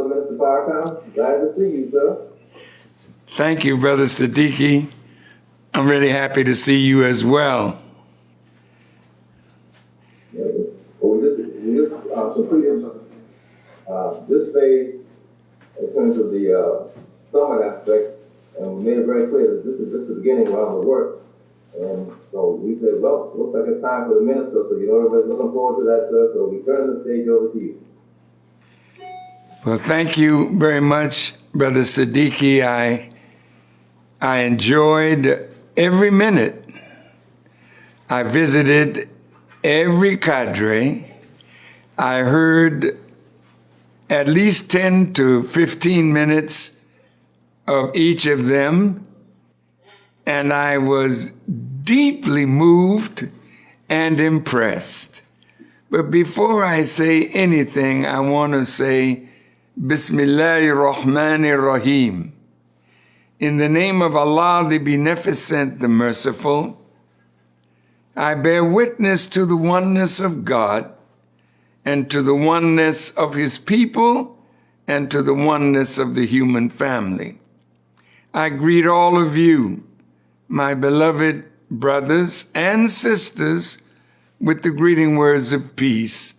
Brother Minister Farrakhan. Glad to see you, sir. Thank you, Brother Siddiqui. I'm really happy to see you as well. Yeah, well, we just completed this phase in terms of the summit aspect, and we made it very clear that this is just the beginning of our work. And so we said, well, looks like it's time for the minister, so you know everybody's looking forward to that, sir. So we turn the stage over to you. Well, thank you very much, Brother Siddiqui. I enjoyed every minute. I visited every cadre. I heard at least 10 to 15 minutes of each of them, and I was deeply moved and impressed. But before I say anything, I want to say, Bismillahir Rahmanir Rahim. In the name of Allah, the Beneficent, the Merciful, I bear witness to the oneness of God and to the oneness of His people and to the oneness of the human family. I greet all of you, my beloved brothers and sisters, with the greeting words of peace.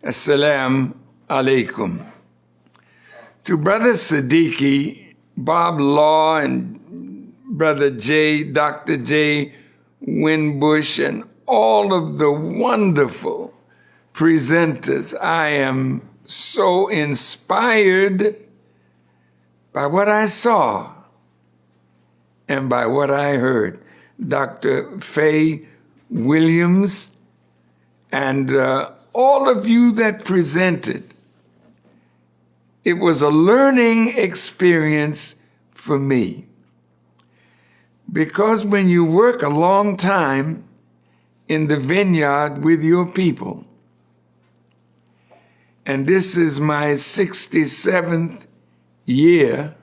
Assalamu alaikum. To Brother Siddiqui, Bob Law, and Brother J, Dr. J. Winbush, and all of the wonderful presenters, I am so inspired by what I saw and by what I heard. Dr. Faye Williams and all of you that presented. It was a learning experience for me. Because when you work a long time in the vineyard with your people, and this is my 67th year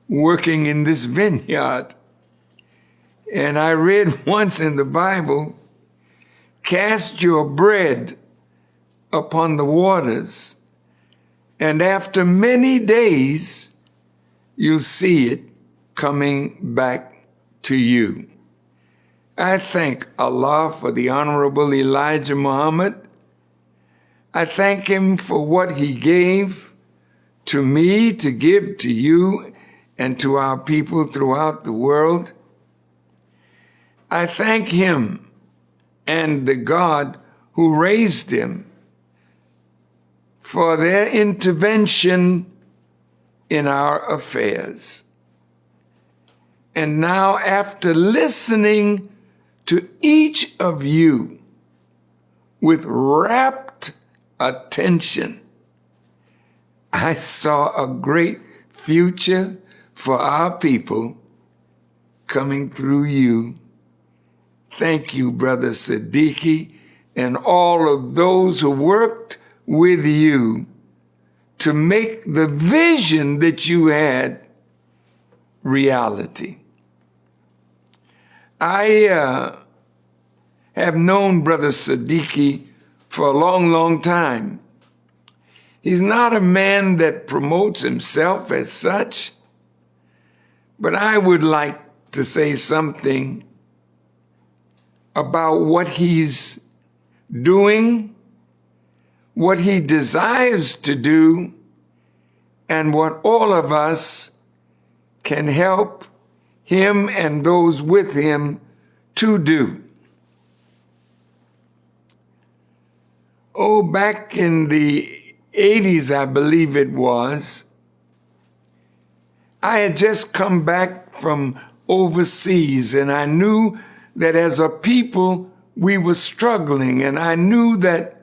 working in this vineyard, and I read once in the Bible, cast your bread upon the waters, and after many days, you see it coming back to you. I thank Allah for the Honorable Elijah Muhammad. I thank him for what he gave to me to give to you and to our people throughout the world. I thank him and the God who raised him for their intervention in our affairs. And now, after listening to each of you with rapt attention, I saw a great future for our people coming through you. Thank you, Brother Siddiqui, and all of those who worked with you to make the vision that you had reality. I have known Brother Siddiqui for a long, long time. He's not a man that promotes himself as such, but I would like to say something about what he's doing, what he desires to do, and what all of us can help him and those with him to do. Oh, back in the 80s, I believe it was, I had just come back from overseas, and I knew that as a people, we were struggling, and I knew that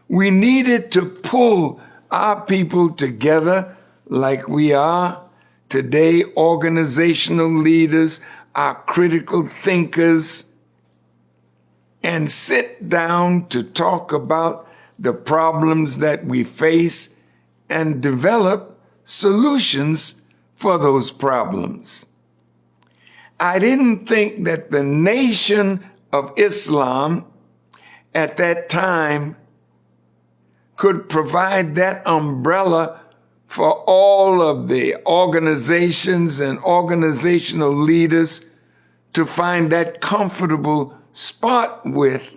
we needed to pull our people together like we are today, organizational leaders, our critical thinkers, and sit down to talk about the problems that we face and develop solutions for those problems. I didn't think that the nation of Islam at that time could provide that umbrella for all of the organizations and organizational leaders to find that comfortable spot with.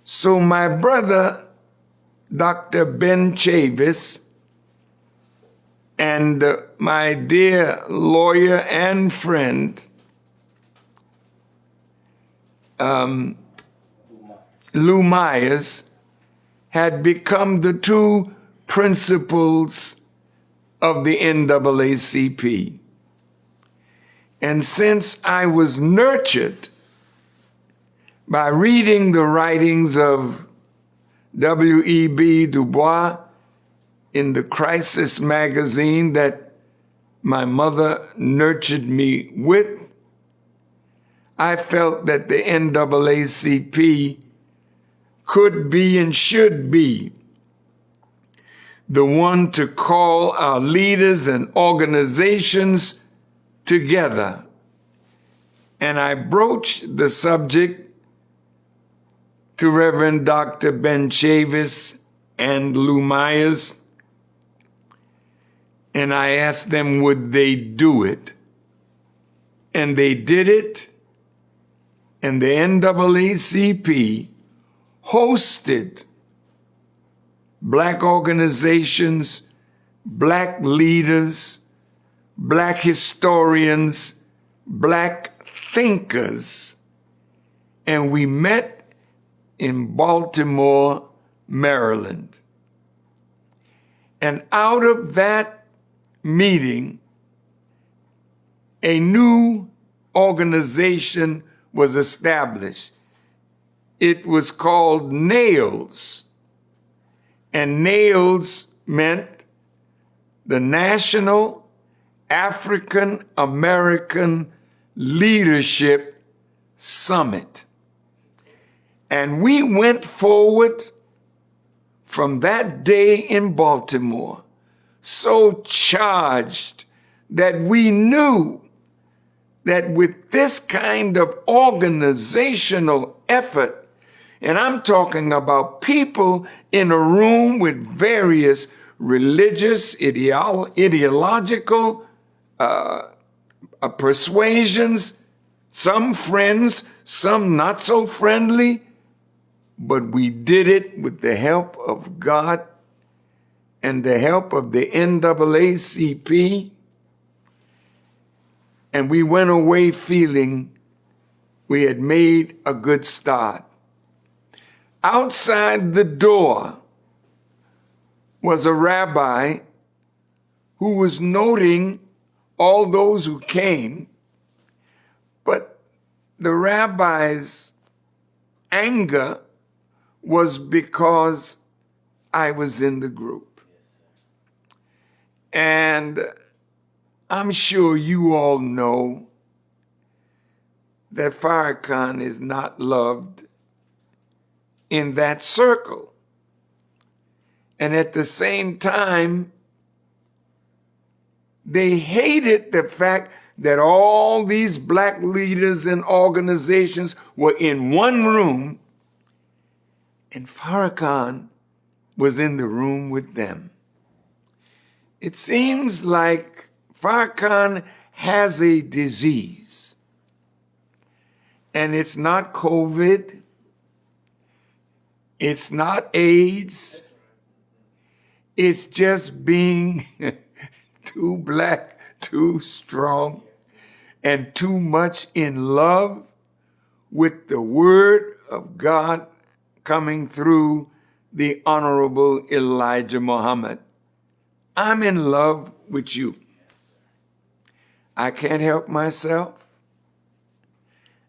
So my brother, Dr. Ben Chavis, and my dear lawyer and friend, Lou Myers, had become the two principals of the NAACP. And since I was nurtured by reading the writings of W.E.B. Du Bois in the Crisis magazine that my mother nurtured me with, I felt that the NAACP could be and should be the one to call our leaders and organizations together. And I broached the subject to Reverend Dr. Ben Chavis and Lou Myers, and I asked them would they do it. And they did it, and the NAACP hosted Black organizations, Black leaders, Black historians, Black thinkers, and we met in Baltimore, Maryland. And out of that meeting, a new organization was established. It was called NAILS, and NAILS meant the National African American Leadership Summit. And we went forward from that day in Baltimore so charged that we knew that with this kind of organizational effort, and I'm talking about people in a room with various religious, ideological persuasions, some friends, some not so friendly, but we did it with the help of God and the help of the NAACP, and we went away feeling we had made a good start. Outside the door was a rabbi who was noting all those who came, but the rabbi's anger was because I was in the group. And I'm sure you all know that Farrakhan is not loved in that circle. And at the same time, they hated the fact that all these Black leaders and organizations were in one room, and Farrakhan was in the room with them. It seems like Farrakhan has a disease, and it's not COVID, it's not AIDS, it's just being too Black, too strong, and too much in love with the Word of God coming through the Honorable Elijah Muhammad. I'm in love with you. I can't help myself.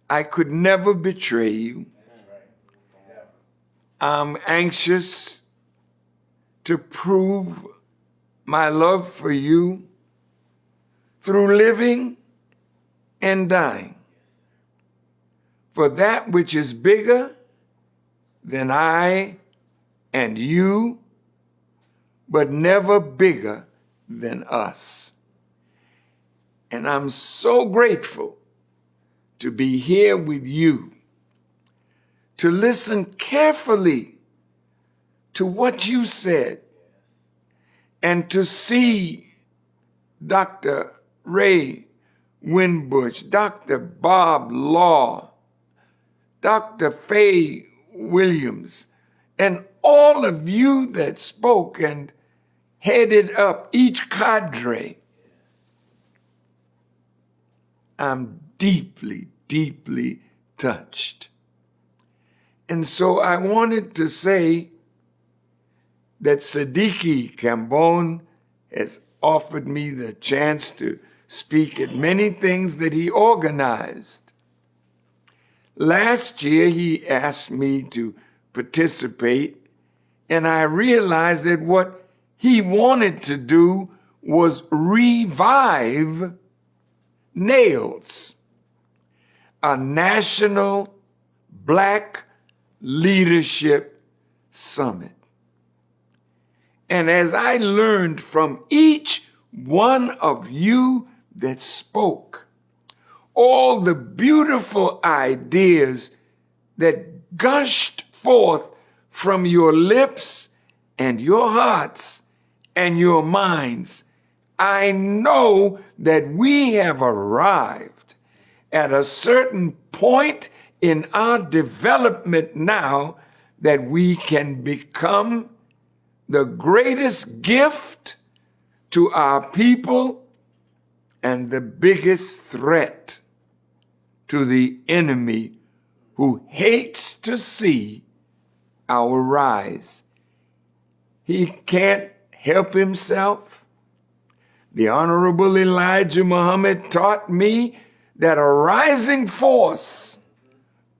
I could never betray you. I'm anxious to prove my love for you through living and dying. For that which is bigger than I and you, but never bigger than us. And I'm so grateful to be here with you, to listen carefully to what you said and to see Dr. Ray Winbush, Dr. Bob Law, Dr. Faye Williams, and all of you that spoke and headed up each cadre. I'm deeply, deeply touched. And so I wanted to say that Siddiqui Cambone has offered me the chance to speak at many things that he organized. Last year, he asked me to participate, and I realized that what he wanted to do was revive NAILS, a National Black Leadership Summit. And as I learned from each one of you that spoke, all the beautiful ideas that gushed forth from your lips and your hearts and your minds, I know that we have arrived at a certain point in our development now that we can become the greatest gift to our people and the biggest threat to the enemy who hates to see our rise. He can't help himself. The Honorable Elijah Muhammad taught me that a rising force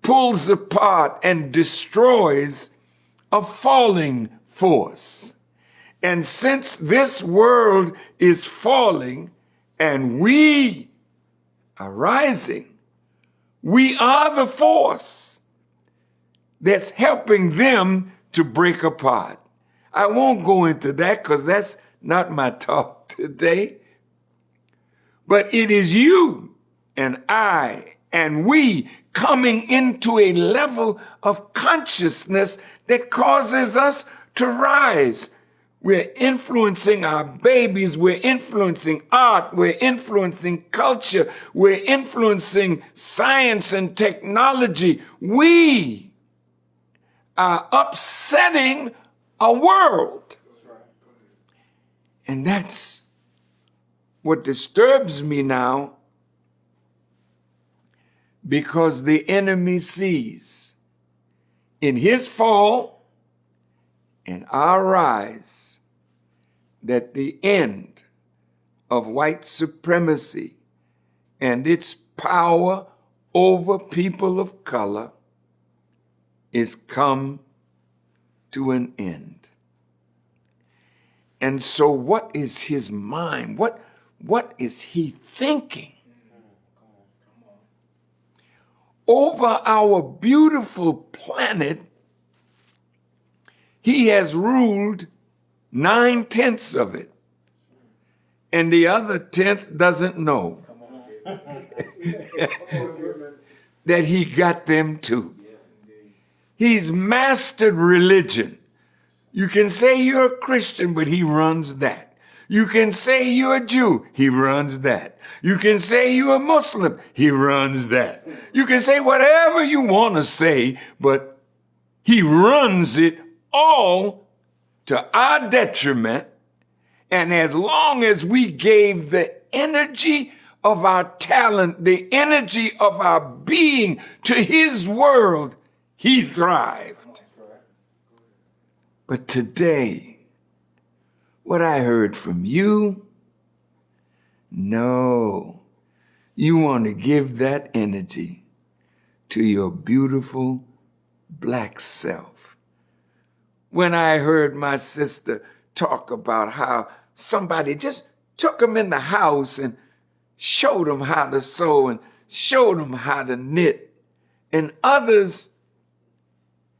pulls apart and destroys a falling force. And since this world is falling and we are rising, we are the force that's helping them to break apart. I won't go into that because that's not my talk today. But it is you and I and we coming into a level of consciousness that causes us to rise. We're influencing our babies, we're influencing art, we're influencing culture, we're influencing science and technology. We are upsetting a world. And that's what disturbs me now, because the enemy sees in his fall and our rise that the end of white supremacy and its power over people of color is come to an end. And so what is his mind? What is he thinking? Over our beautiful planet, he has ruled 9/10 of it. And the other 10th doesn't know that he got them too. He's mastered religion. You can say you're a Christian, but he runs that. You can say you're a Jew, he runs that. You can say you're a Muslim, he runs that. You can say whatever you want to say, but he runs it all to our detriment. And as long as we gave the energy of our talent, the energy of our being to his world, he thrived. But today, what I heard from you, no, you want to give that energy to your beautiful black self. When I heard my sister talk about how somebody just took them in the house and showed them how to sew and showed them how to knit, and others,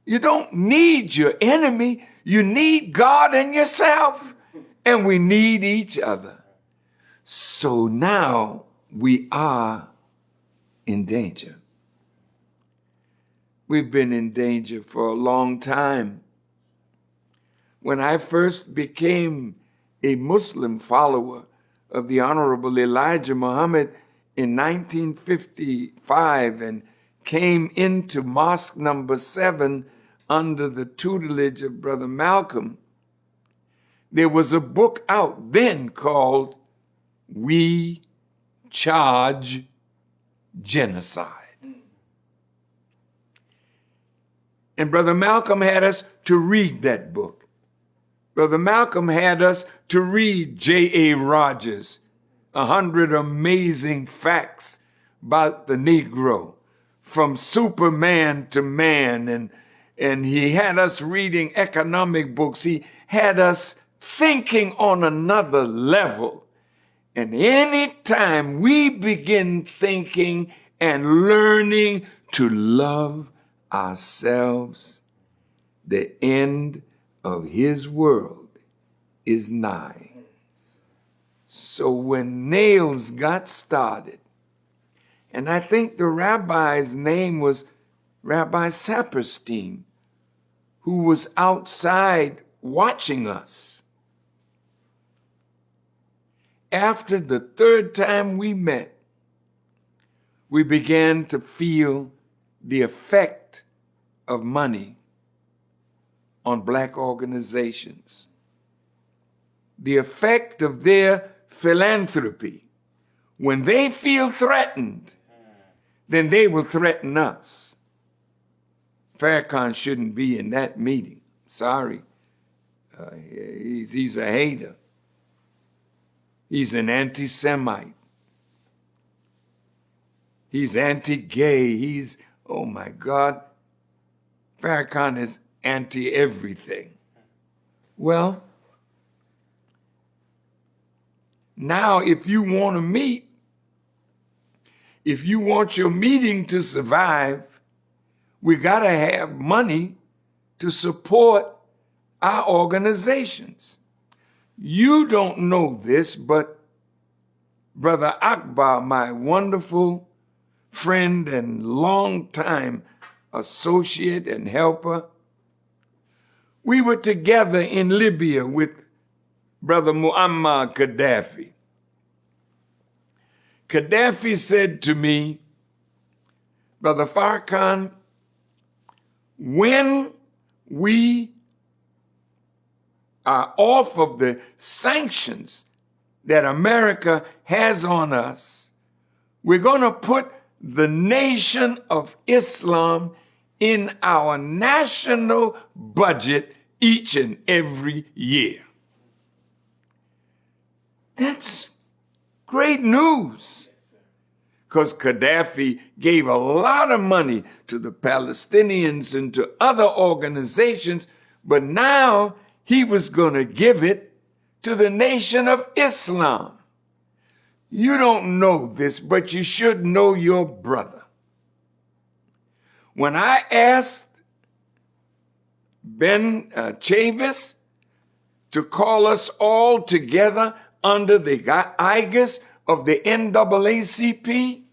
you don't need your enemy, you need God and yourself. And we need each other. So now we are in danger. We've been in danger for a long time. when I first became a Muslim follower of the Honorable Elijah Muhammad in 1955 and came into Mosque number 7 under the tutelage of Brother Malcolm, there was a book out then called We Charge Genocide. And Brother Malcolm had us to read that book. Brother Malcolm had us to read J.A. Rogers, 100 Amazing Facts about the Negro, from Superman to Man. And he had us reading economic books. He had us thinking on another level. And any time we begin thinking and learning to love ourselves, the end of his world is nigh. So when Nails got started, and I think the rabbi's name was Rabbi Saperstein, who was outside watching us. After the third time we met, we began to feel the effect of money on black organizations, the effect of their philanthropy. When they feel threatened, then they will threaten us. Farrakhan shouldn't be in that meeting. Sorry. He's a hater. He's an anti-Semite. He's anti-gay. He's, oh my God, Farrakhan is anti-everything. Well, now if you want to meet, if you want your meeting to survive, we got to have money to support our organizations. You don't know this, but Brother Akbar, my wonderful friend and longtime associate and helper, we were together in Libya with Brother Muammar Gaddafi. Gaddafi said to me, Brother Farrakhan, when we are off of the sanctions that America has on us, we're going to put the Nation of Islam in our national budget each and every year. That's great news, because Gaddafi gave a lot of money to the Palestinians and to other organizations, but now he was going to give it to the Nation of Islam. You don't know this, but you should know your brother. When I asked Ben Chavis to call us all together under the aegis of the NAACP,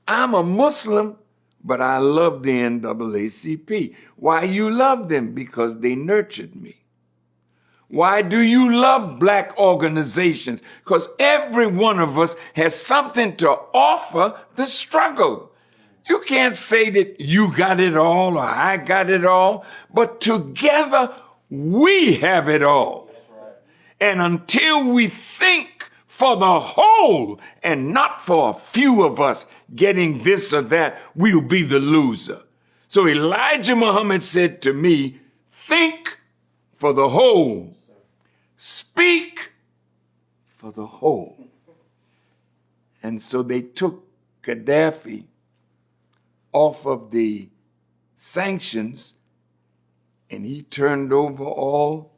I'm a Muslim, but I love the NAACP. Why you love them? Because they nurtured me. Why do you love black organizations? Because every one of us has something to offer the struggle. You can't say that you got it all or I got it all, but together we have it all. And until we think for the whole and not for a few of us getting this or that, we'll be the loser. So Elijah Muhammad said to me, think for the whole, speak for the whole. And so they took Gaddafi off of the sanctions, and he turned over all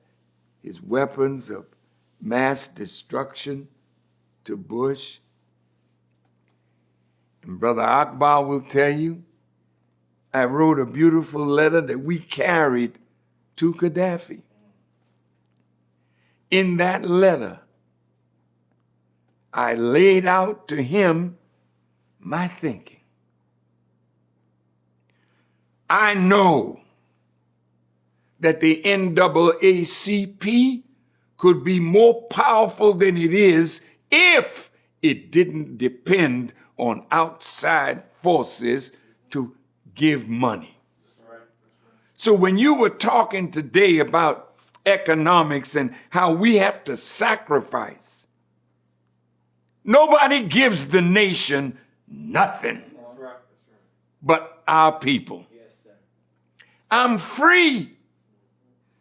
his weapons of mass destruction to Bush. And Brother Akbar will tell you, I wrote a beautiful letter that we carried to Gaddafi. In that letter, I laid out to him my thinking. I know that the NAACP could be more powerful than it is if it didn't depend on outside forces to give money. So when you were talking today about economics and how we have to sacrifice, nobody gives the nation nothing but our people. I'm free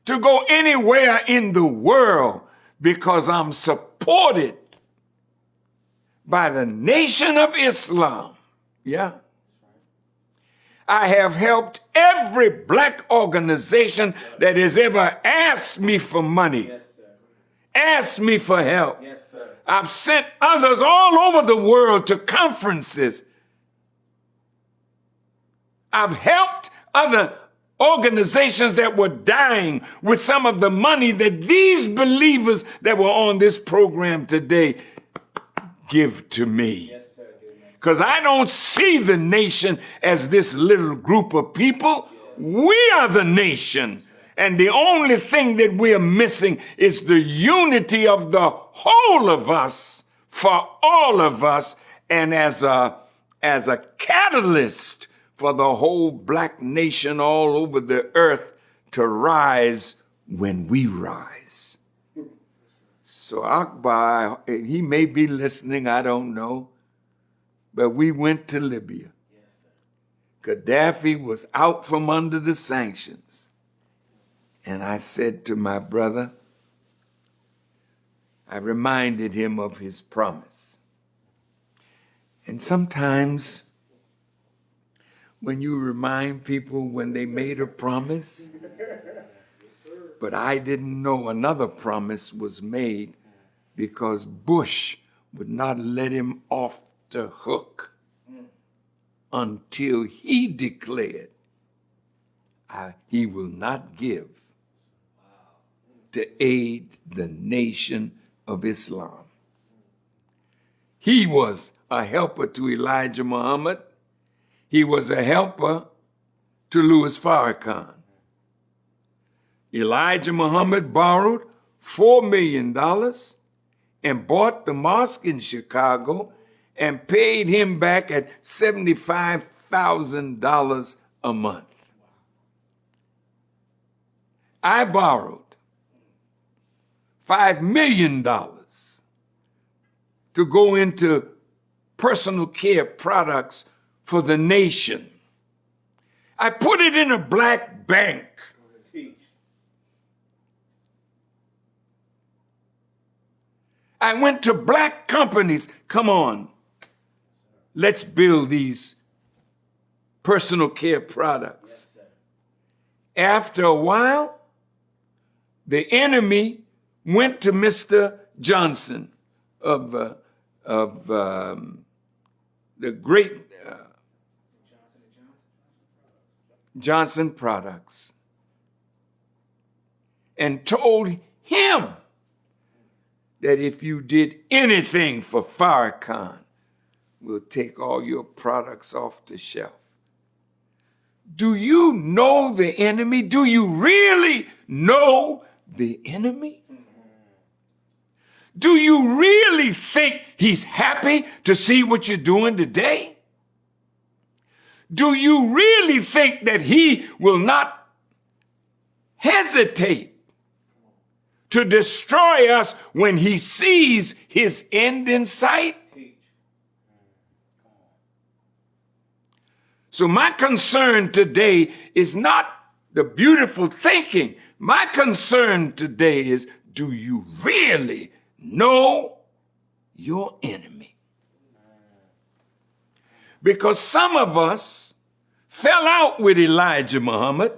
to go anywhere in the world because I'm supported by the Nation of Islam. Yeah. I have helped every black organization that has ever asked me for money, asked me for help. I've sent others all over the world to conferences. I've helped other organizations that were dying with some of the money that these believers that were on this program today give to me. Because I don't see the nation as this little group of people. We are the nation. And the only thing that we're missing is the unity of the whole of us, for all of us, and as a catalyst for the whole black nation all over the earth to rise when we rise. So Akbar, he may be listening, I don't know, but we went to Libya. Gaddafi was out from under the sanctions. And I said to my brother, I reminded him of his promise. And sometimes when you remind people when they made a promise, but I didn't know another promise was made because Bush would not let him off the hook until he declared he will not give to aid the Nation of Islam. He was a helper to Elijah Muhammad. He was a helper to Louis Farrakhan. Elijah Muhammad borrowed $4 million and bought the mosque in Chicago and paid him back at $75,000 a month. I borrowed $5 million to go into personal care products for the nation. I put it in a black bank. I went to black companies. Come on, let's build these personal care products. After a while, the enemy went to Mr. Johnson of the great Johnson Products and told him that if you did anything for Farrakhan, we'll take all your products off the shelf. Do you know the enemy? Do you really know the enemy? Do you really think he's happy to see what you're doing today? Do you really think that he will not hesitate to destroy us when he sees his end in sight? So my concern today is not the beautiful thinking. My concern today is, do you really know your enemy? Because some of us fell out with Elijah Muhammad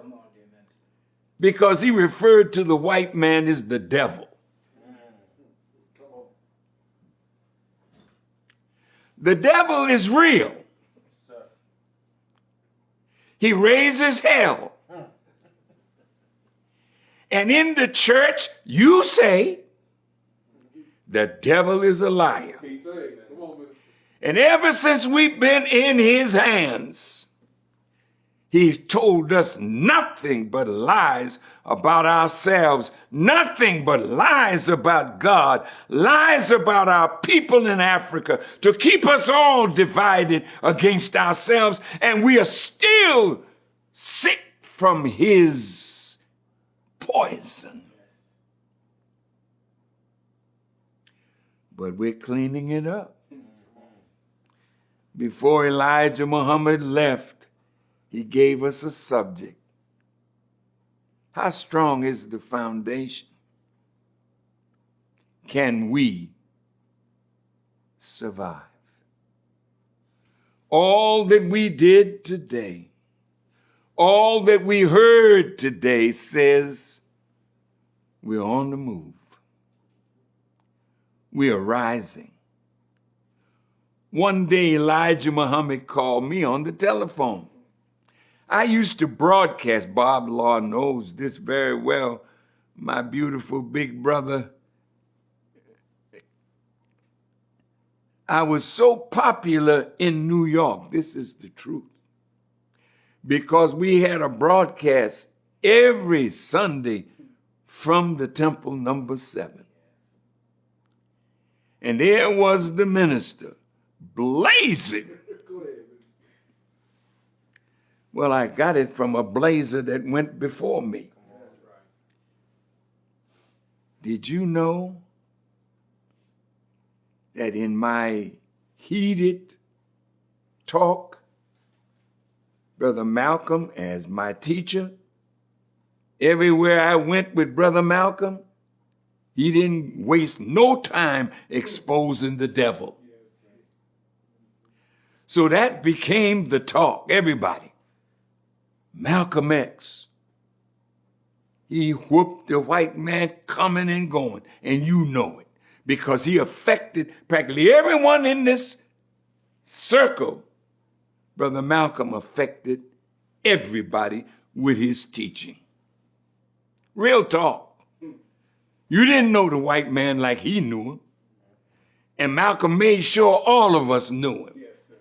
because he referred to the white man as the devil. The devil is real. He raises hell. And in the church, you say, the devil is a liar. And ever since we've been in his hands, He's told us nothing but lies about ourselves, nothing but lies about God, lies about our people in Africa to keep us all divided against ourselves, and we are still sick from his poison. But we're cleaning it up. Before Elijah Muhammad left, he gave us a subject. How strong is the foundation? Can we survive? All that we did today, all that we heard today says we're on the move. We are rising. One day Elijah Muhammad called me on the telephone. I used to broadcast, Bob Law knows this very well, my beautiful big brother. I was so popular in New York, this is the truth, because we had a broadcast every Sunday from the temple number 7. And there was the minister, blazing. Well, I got it from a blazer that went before me. Did you know that in my heated talk, Brother Malcolm as my teacher, everywhere I went with Brother Malcolm, he didn't waste no time exposing the devil. So that became the talk, everybody. Malcolm X, he whooped the white man coming and going, and you know it, because he affected practically everyone in this circle. Brother Malcolm affected everybody with his teaching. Real talk. You didn't know the white man like he knew him, and Malcolm made sure all of us knew him. Yes, sir.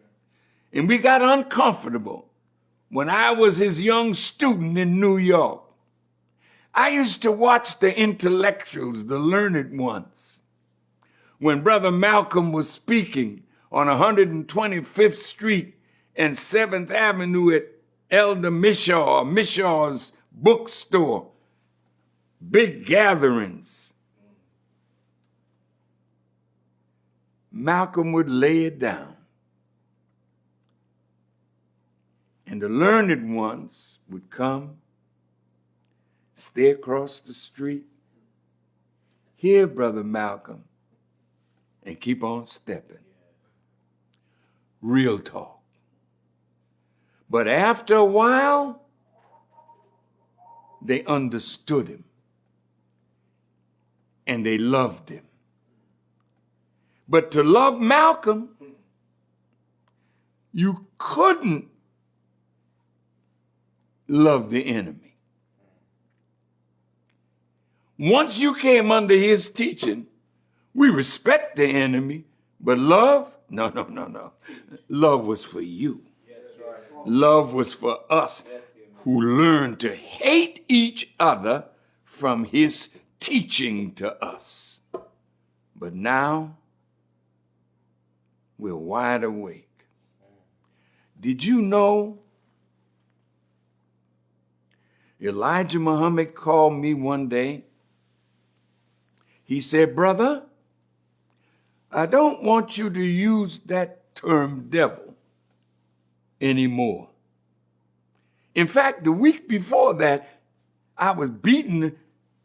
And we got uncomfortable. When I was his young student in New York, I used to watch the intellectuals, the learned ones. When Brother Malcolm was speaking on 125th Street and 7th Avenue at Elder Mishaw's bookstore, big gatherings, Malcolm would lay it down. And the learned ones would come, stay across the street, hear Brother Malcolm, and keep on stepping. Real talk. But after a while, they understood him, and they loved him. But to love Malcolm, you couldn't love the enemy. Once you came under his teaching, we respect the enemy, but love? No. Love was for you. Love was for us who learned to hate each other from his teaching to us. But now, we're wide awake. Did you know Elijah Muhammad called me one day? He said, "Brother, I don't want you to use that term devil anymore. In fact, the week before that, I was beating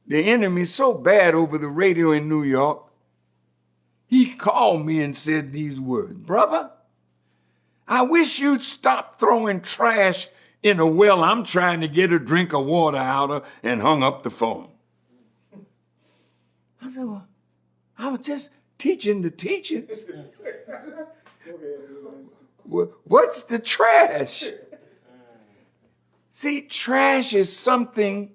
the enemy so bad over the radio in New York, he called me and said these words, 'Brother, I wish you'd stop throwing trash in a well I'm trying to get a drink of water out of,' and hung up the phone." I said, "Well, I was just teaching the teachings. What's the trash?" See, trash is something,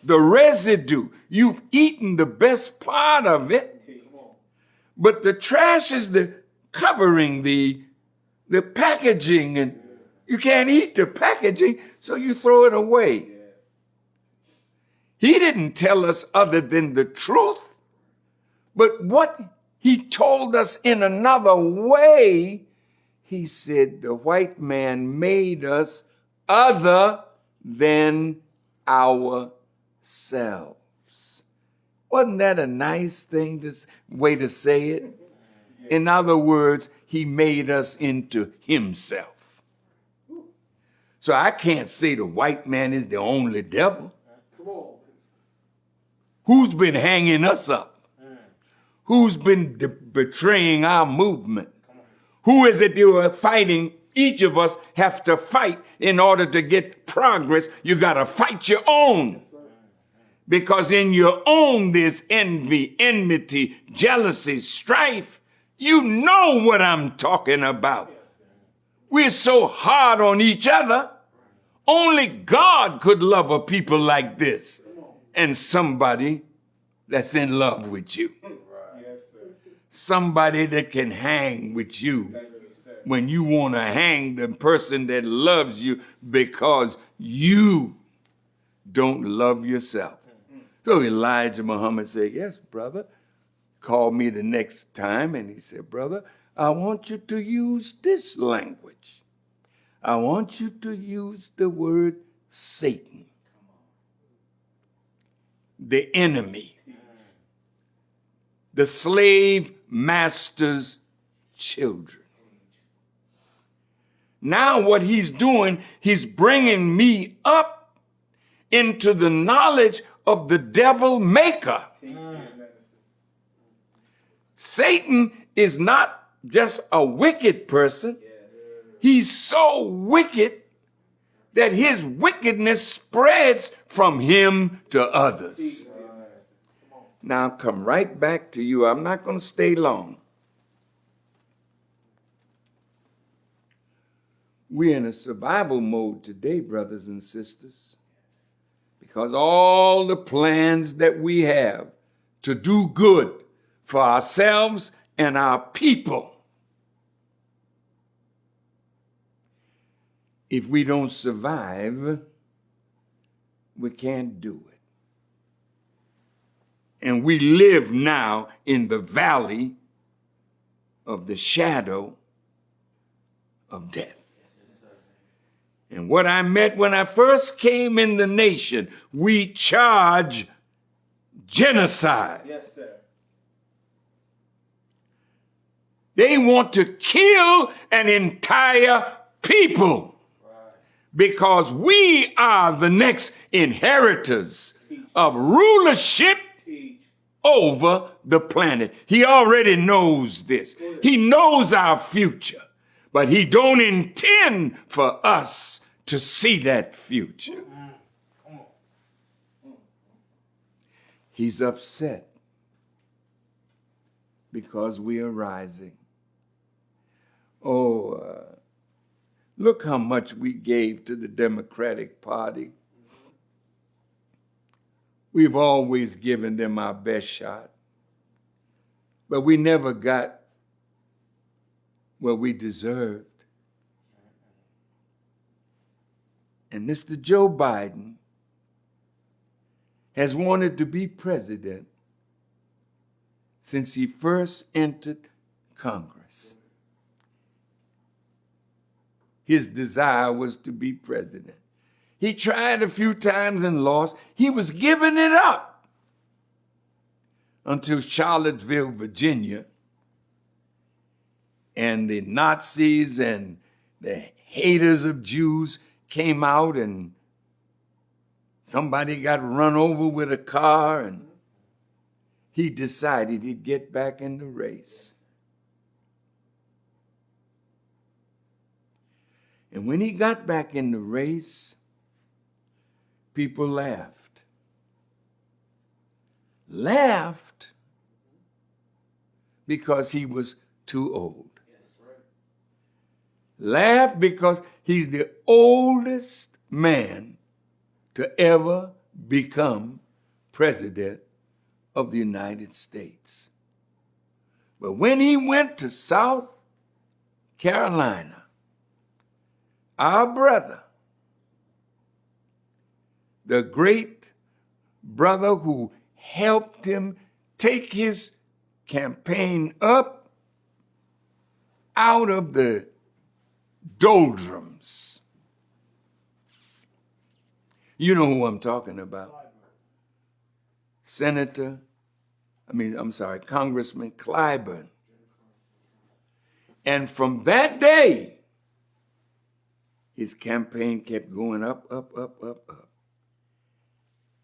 the residue. You've eaten the best part of it, but the trash is the covering, the packaging, and You can't eat the packaging, so you throw it away. He didn't tell us other than the truth, but what he told us in another way, he said the white man made us other than ourselves. Wasn't that a nice thing, this way to say it? In other words, he made us into himself. So I can't say the white man is the only devil. Who's been hanging us up? Who's been betraying our movement? Who is it you are fighting? Each of us have to fight in order to get progress. You got to fight your own. Because in your own there's envy, enmity, jealousy, strife. You know what I'm talking about. We're so hard on each other. Only God could love a people like this. And somebody that's in love with you. Somebody that can hang with you when you want to hang the person that loves you because you don't love yourself. So Elijah Muhammad said, yes, brother. Called me the next time and he said, brother, I want you to use this language. I want you to use the word Satan, the enemy, the slave master's children. Now what he's doing, he's bringing me up into the knowledge of the devil maker. Satan is not just a wicked person. He's so wicked that his wickedness spreads from him to others. Now I'll come right back to you. I'm not going to stay long. We're in a survival mode today, brothers and sisters, because all the plans that we have to do good for ourselves and our people, if we don't survive, we can't do it. And we live now in the valley of the shadow of death. And what I met when I first came in the nation, we charge genocide. Yes, sir. They want to kill an entire people because we are the next inheritors of rulership over the planet. He already knows this. He knows our future, but he don't intend for us to see that future. He's upset because we are rising. Look how much we gave to the Democratic Party. We've always given them our best shot, but we never got what we deserved. And Mr. Joe Biden has wanted to be president since he first entered Congress. His desire was to be president. He tried a few times and lost. He was giving it up until Charlottesville, Virginia, and the Nazis and the haters of Jews came out and somebody got run over with a car and he decided he'd get back in the race. And when he got back in the race, people laughed. Laughed because he was too old. Laughed because he's the oldest man to ever become president of the United States. But when he went to South Carolina, our brother, the great brother who helped him take his campaign up out of the doldrums. You know who I'm talking about. Congressman Clyburn. And from that day, his campaign kept going up, up, up, up, up.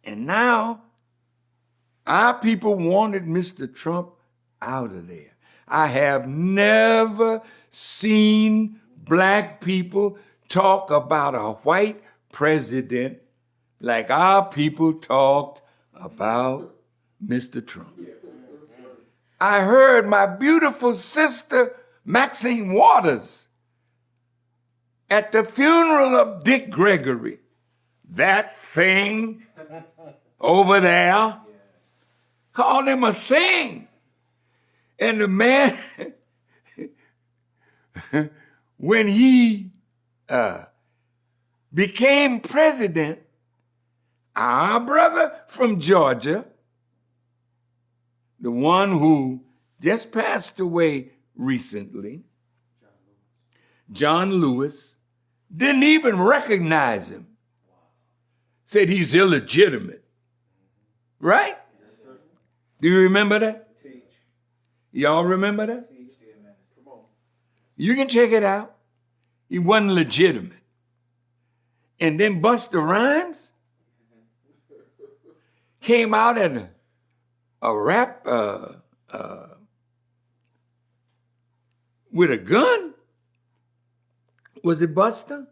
And now, our people wanted Mr. Trump out of there. I have never seen black people talk about a white president like our people talked about Mr. Trump. I heard my beautiful sister, Maxine Waters, at the funeral of Dick Gregory, that thing over there, called him a thing. And the man, when he became president, our brother from Georgia, the one who just passed away recently, John Lewis, didn't even recognize him. Said he's illegitimate. Right? Do you remember that? Y'all remember that? You can check it out. He wasn't legitimate. And then Busta Rhymes came out at a rap with a gun. Was it Busta?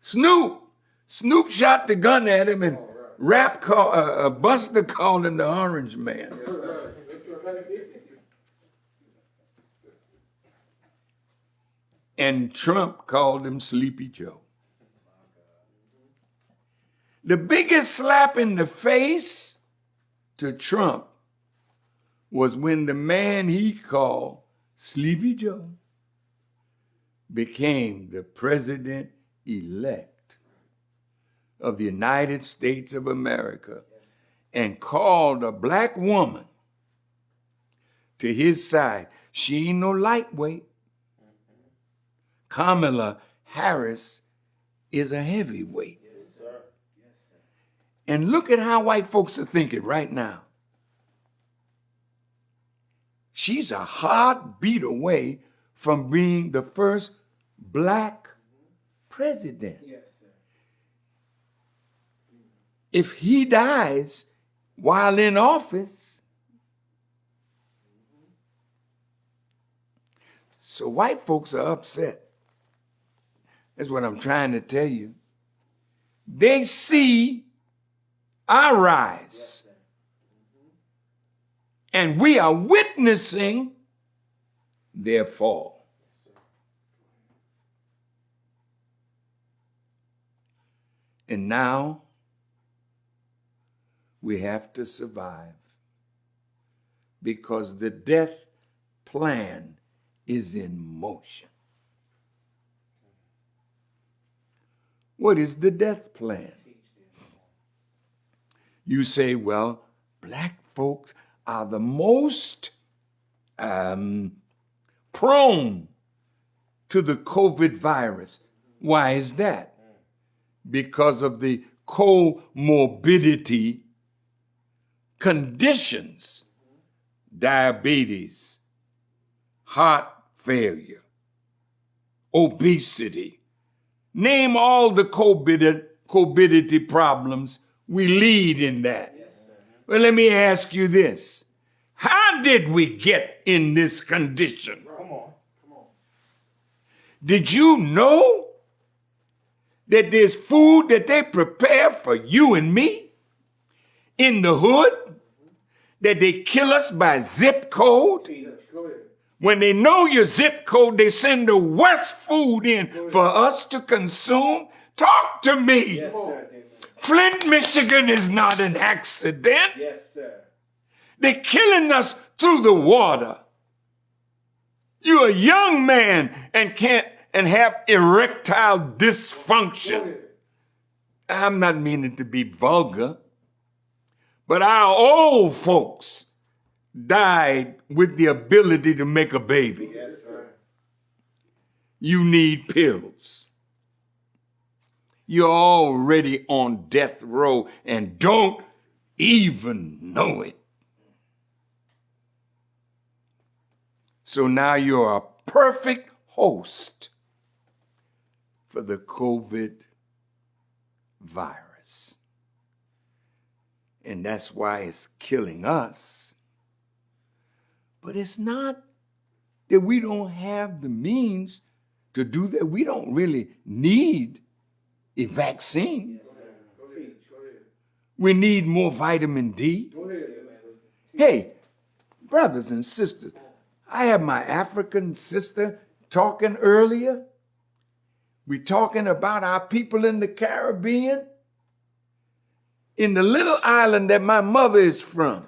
Snoop. Snoop shot the gun at him, and Busta called him the Orange Man. And Trump called him Sleepy Joe. The biggest slap in the face to Trump was when the man he called Sleepy Joe became the president-elect of the United States of America and called a black woman to his side. She ain't no lightweight. Kamala Harris is a heavyweight. Yes, sir. Yes, sir. And look at how white folks are thinking right now. She's a heartbeat away from being the first black president. Yes, sir. If he dies while in office, so white folks are upset. That's what I'm trying to tell you. They see our rise, and we are witnessing their fall. And now we have to survive because the death plan is in motion. What is the death plan? You say, well, black folks are the most prone to the COVID virus. Why is that? Because of the comorbidity conditions, diabetes, heart failure, obesity. Name all the comorbidity problems. We lead in that. Yes, sir. Well, let me ask you this. How did we get in this condition? Come on. Did you know that there's food that they prepare for you and me in the hood, that they kill us by zip code? Go ahead. When they know your zip code, they send the worst food in for us to consume. Talk to me. Yes, sir. Flint, Michigan is not an accident. Yes, sir. They're killing us through the water. You're a young man and and have erectile Go dysfunction. ahead. I'm not meaning to be vulgar, but our old folks died with the ability to make a baby. Yes, sir. You need pills. You're already on death row and don't even know it. So now you're a perfect host for the COVID virus. And that's why it's killing us. But it's not that we don't have the means to do that. We don't really need a vaccine. Go ahead. Go ahead. We need more vitamin D. Go ahead. Hey, brothers and sisters, I have my African sister talking earlier. We're talking about our people in the Caribbean, in the little island that my mother is from.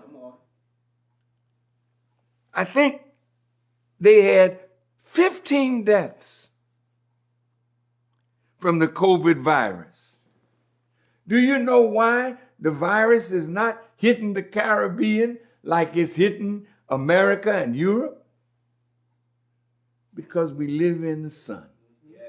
I think they had 15 deaths from the COVID virus. Do you know why the virus is not hitting the Caribbean like it's hitting America and Europe? Because we live in the sun. Yes.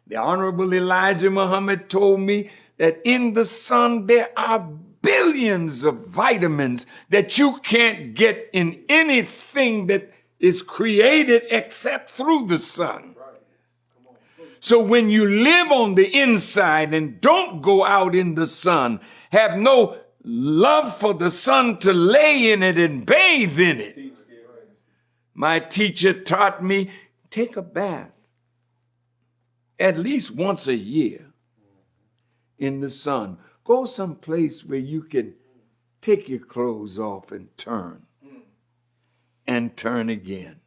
The Honorable Elijah Muhammad told me that in the sun there are billions of vitamins that you can't get in anything that is created except through the sun. So when you live on the inside and don't go out in the sun, have no love for the sun to lay in it and bathe in it. My teacher taught me, take a bath at least once a year in the sun. Go someplace where you can take your clothes off and turn again.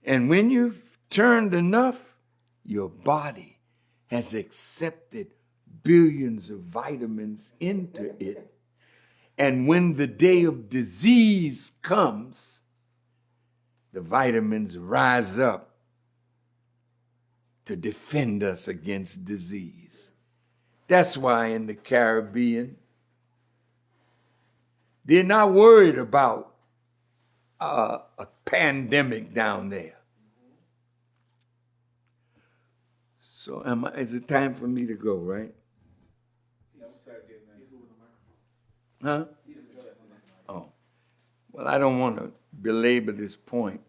And when you've turned enough, your body has accepted billions of vitamins into it. And when the day of disease comes, the vitamins rise up to defend us against disease. That's why in the Caribbean, they're not worried about a pandemic down there. So is it time for me to go, right? Huh? Oh. Well, I don't want to belabor this point.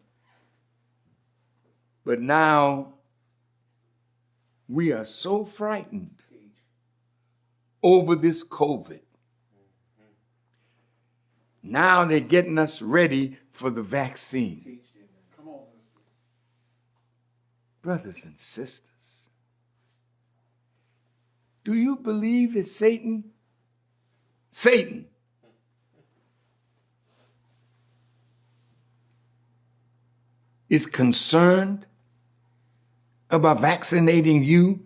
But now we are so frightened over this COVID. Now they're getting us ready for the vaccine. Come on. Brothers and sisters, do you believe that Satan is concerned about vaccinating you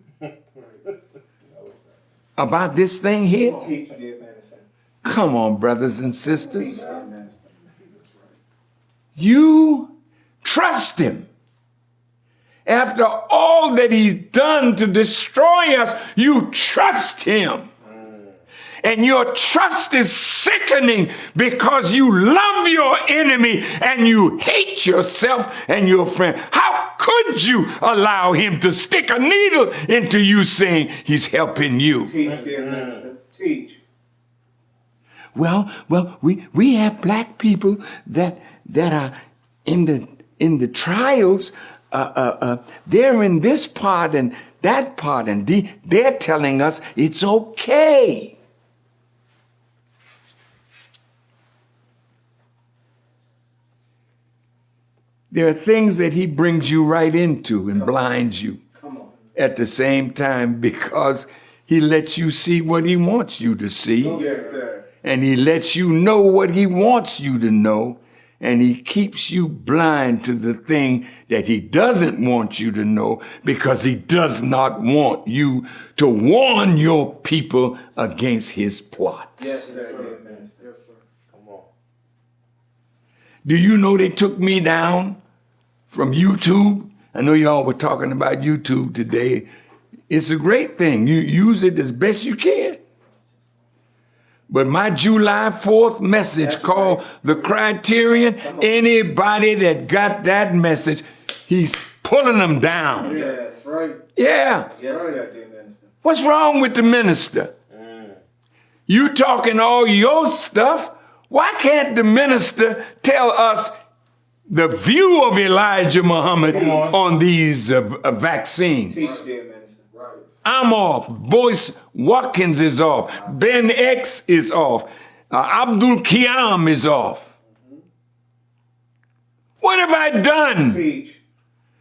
about this thing here? Teach, dear minister. Come on, brothers and sisters. Dear minister. You trust him. After all that he's done to destroy us, you trust him. And your trust is sickening because you love your enemy and you hate yourself and your friend. How could you allow him to stick a needle into you saying he's helping you? Teach, dear minister. Teach. Well, we have black people that are in the trials. They're in this part and that part, and they're telling us it's okay. There are things that he brings you right into and blinds you at the same time because he lets you see what he wants you to see. Yes, sir. And he lets you know what he wants you to know. And he keeps you blind to the thing that he doesn't want you to know because he does not want you to warn your people against his plots. Yes, sir. Dear minister. Yes, sir. Come on. Do you know they took me down from YouTube I know y'all were talking about YouTube today. It's a great thing. You use it as best you can. But my July 4th message called The Criterion, anybody that got that message, he's pulling them down. Yes. Right. Yeah. Yes, sir, dear minister. What's wrong with the minister? You talking all your stuff. Why can't the minister tell us the view of Elijah Muhammad on these vaccines? Teach, dear minister. Right. I'm off. Boyce Watkins is off. Ben X is off. Abdul Qiyam is off. What have I done Teach.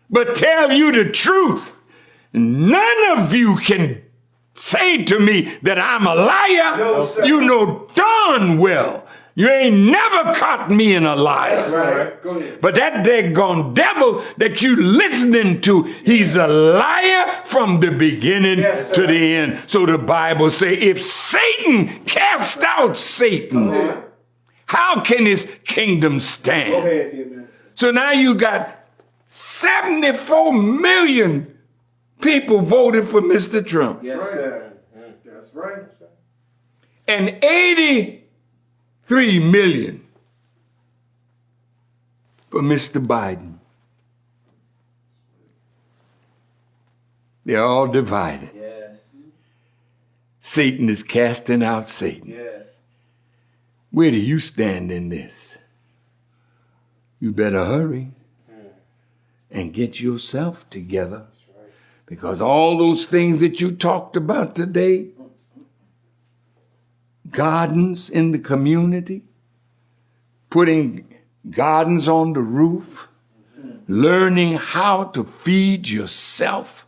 but tell you the truth? None of you can say to me that I'm a liar. No, sir. You know darn well you ain't never caught me in a lie. Right. Go ahead. But that daggone devil that you listening to, he's a liar from the beginning Yes, to sir. the end. So the Bible say, if Satan cast out Satan, Go ahead. how can his kingdom stand? Go ahead, dear minister. So now you got 74 million people voted for Mr. Trump. Yes, sir. That's right. And 83 million for Mr. Biden. They're all divided. Yes. Satan is casting out Satan. Yes. Where do you stand in this? You better hurry and get yourself together, because all those things that you talked about today, gardens in the community, putting gardens on the roof, learning how to feed yourself,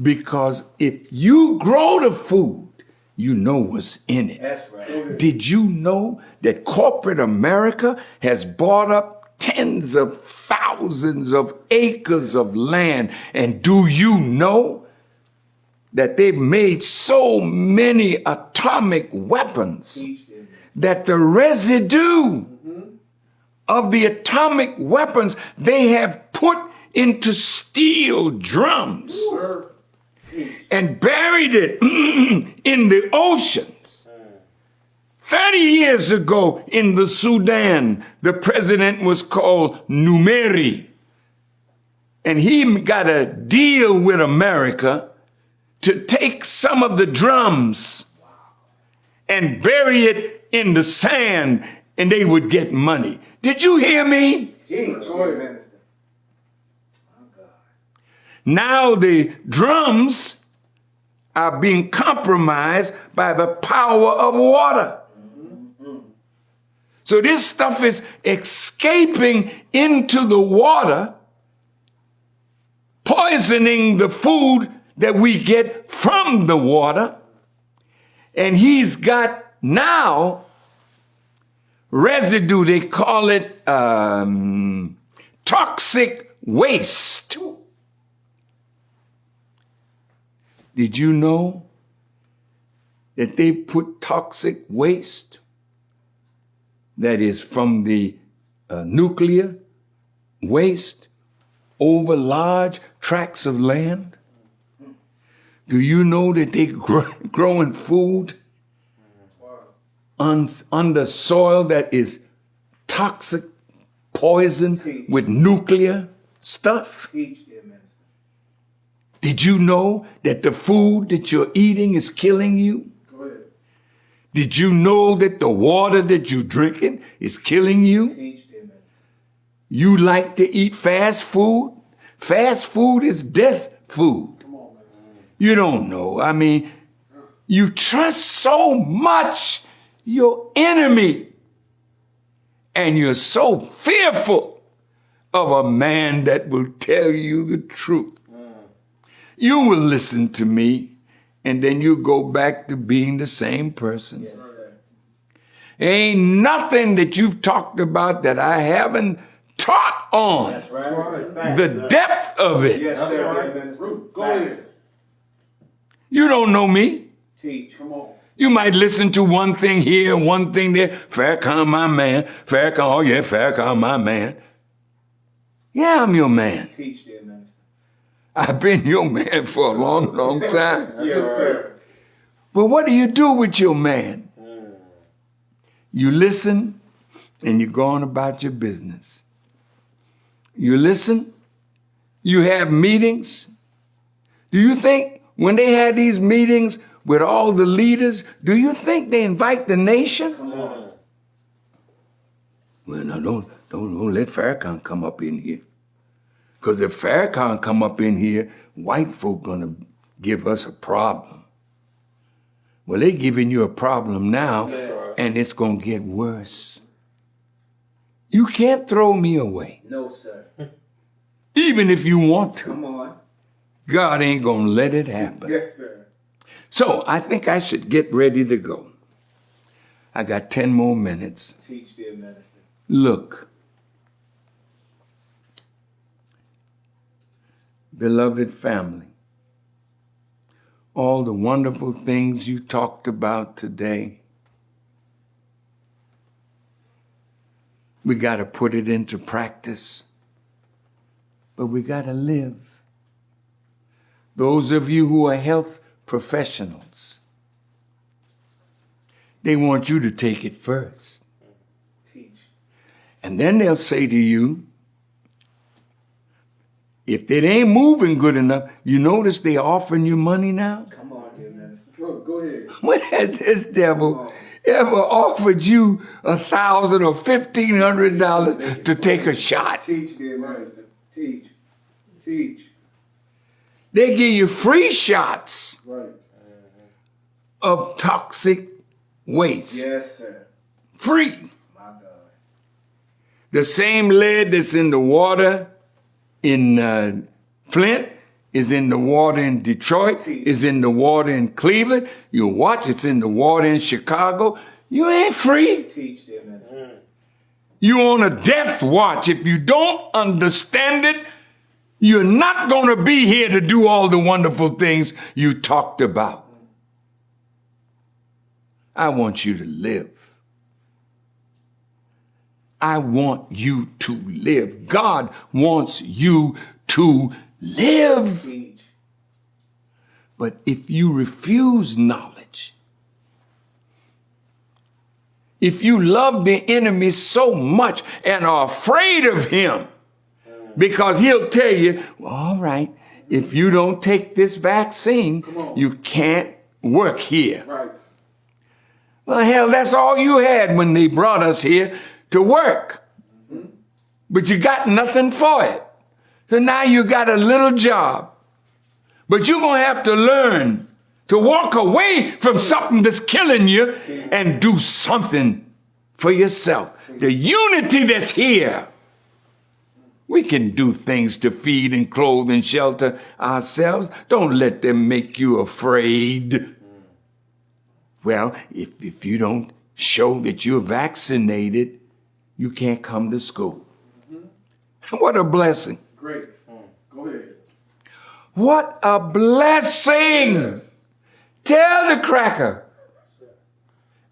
because if you grow the food, you know what's in it. That's right. Did you know that corporate America has bought up tens of thousands of acres of land? And do you know that they've made so many atomic weapons Teach, dear minister. that the residue of the atomic weapons they have put into steel drums Sir. and buried it in the oceans? 30 years ago in the Sudan, the president was called Numeri. And he got a deal with America to take some of the drums and bury it in the sand, and they would get money. Did you hear me? Teach, dear minister. My God. Now the drums are being compromised by the power of water. So this stuff is escaping into the water, poisoning the food that we get from the water. And he's got now residue, they call it toxic waste. Did you know that they've put toxic waste that is from the nuclear waste over large tracts of land? Do you know that they're growing food under soil that is toxic, poison with nuclear stuff? Teach, dear minister. Did you know that the food that you're eating is killing you? Go ahead. Did you know that the water that you're drinking is killing you? Teach, dear minister. You like to eat fast food? Fast food is death food. Come on, man. You don't know. I mean, you trust so much your enemy, and you're so fearful of a man that will tell you the truth. You will listen to me, and then you go back to being the same person. Yes, sir. Ain't nothing that you've talked about that I haven't taught on. That's right. Right. The depth of it. Yes, That's sir, right. dear minister. Go ahead. Facts. You don't know me. Teach. Come on. You might listen to one thing here, one thing there. Farrakhan, my man. Farrakhan, oh yeah, Farrakhan, my man. Yeah, I'm your man. Teach, dear minister. I've been your man for a long, long time. Yes, sir. But what do you do with your man? You listen and you go on about your business. You listen, you have meetings. Do you think when they had these meetings with all the leaders, do you think they invite the nation? Come on. Well, no, don't let Farrakhan come up in here. Because if Farrakhan come up in here, white folk gonna give us a problem. Well, they giving you a problem now, Yes. and it's gonna get worse. You can't throw me away, No, sir. even if you want to. Come on. God ain't gonna let it happen. Yes, sir. So I think I should get ready to go. I got 10 more minutes. Teach, dear minister. Look, beloved family, all the wonderful things you talked about today, we got to put it into practice, but we got to live. Those of you who are health professionals, they want you to take it first. Teach. And then they'll say to you, if it ain't moving good enough, you notice they're offering you money now? Come on, dear minister. Go ahead. When has this devil ever offered you $1,000 or $1,500 to take a shot? Teach, dear minister. Teach. Teach. They give you free shots Right. of toxic waste. Yes, sir. Free. My God. The same lead that's in the water in Flint is in the water in Detroit, is in the water in Cleveland. You watch, it's in the water in Chicago. You ain't free. Teach, dear minister. You on a death watch. If you don't understand it, you're not going to be here to do all the wonderful things you talked about. I want you to live. I want you to live. God wants you to live. Teach. But if you refuse knowledge, if you love the enemy so much and are afraid of him, because he'll tell you, well, all right, if you don't take this vaccine, you can't work here. Right. Well, hell, that's all you had when they brought us here to work. But you got nothing for it. So now you got a little job. But you're going to have to learn to walk away from something that's killing you and do something for yourself. The unity that's here. We can do things to feed and clothe and shelter ourselves. Don't let them make you afraid. Well, if you don't show that you're vaccinated, you can't come to school. What a blessing. Great. Go ahead. What a blessing. Yes. Tell the cracker,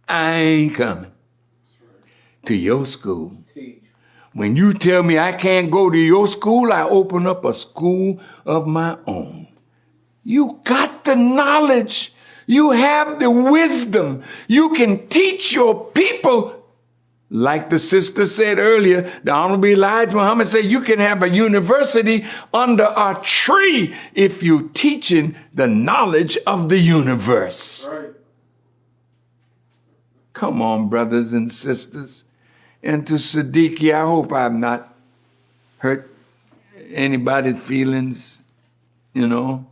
I ain't coming to your school. Teach. When you tell me I can't go to your school, I open up a school of my own. You got the knowledge. You have the wisdom. You can teach your people. Like the sister said earlier, the Honorable Elijah Muhammad said, you can have a university under a tree if you're teaching the knowledge of the universe. Right. Come on, brothers and sisters. And to Siddiqui, I hope I've not hurt anybody's feelings, you know.